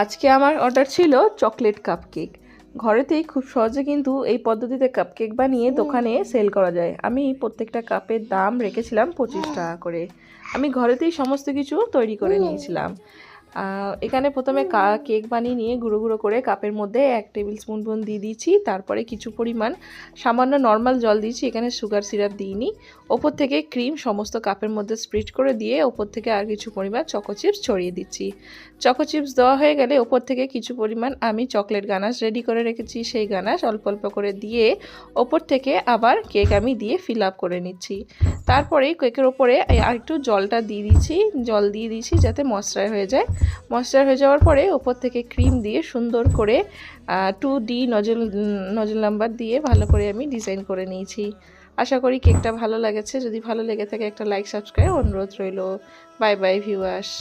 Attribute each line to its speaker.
Speaker 1: আজকে আমার অর্ডার ছিল চকলেট কাপকেক। ঘরেতেই খুব সহজে কিন্তু এই পদ্ধতিতে কাপকেক বানিয়ে দোকানে সেল করা যায়। আমি প্রত্যেকটা কাপের দাম রেখেছিলাম 25 টাকা করে। আমি ঘরেতেই সমস্ত কিছু তৈরি করে নিয়েছিলাম। এখানে প্রথমে কেক বানিয়ে নিয়ে গুঁড়ো গুঁড়ো করে কাপের মধ্যে 1 টেবিল স্পুন দিয়ে দিয়েছি। তারপরে কিছু পরিমাণ সামান্য নর্মাল জল দিয়েছি, এখানে সুগার সিরাপ দিইনি। ওপর থেকে ক্রিম সমস্ত কাপের মধ্যে স্প্রেড করে দিয়ে ওপর থেকে আর কিছু পরিমাণ চকো চিপস ছড়িয়ে দিচ্ছি। চকো চিপস দেওয়া হয়ে গেলে ওপর থেকে কিছু পরিমাণ আমি চকলেট গানাশ রেডি করে রেখেছি, সেই গানাশ অল্প অল্প করে দিয়ে ওপর থেকে আবার কেক আমি দিয়ে ফিল আপ করে নিচ্ছি। তারপরে কেকের ওপরে আর একটু জলটা দিয়ে দিচ্ছি, জল দিয়ে দিয়েছি যাতে ময়েশ্চার হয়ে যায়। ময়েশ্চার হয়ে যাওয়ার পরে ওপর থেকে ক্রিম দিয়ে সুন্দর করে 2D নজল নাম্বার দিয়ে ভালো করে আমি ডিজাইন করে নিয়েছি। আশা করি কেকটা ভালো লেগেছে। যদি ভালো লেগে থাকে একটা লাইক সাবস্ক্রাইব অনুরোধ রইল। Bye bye viewers.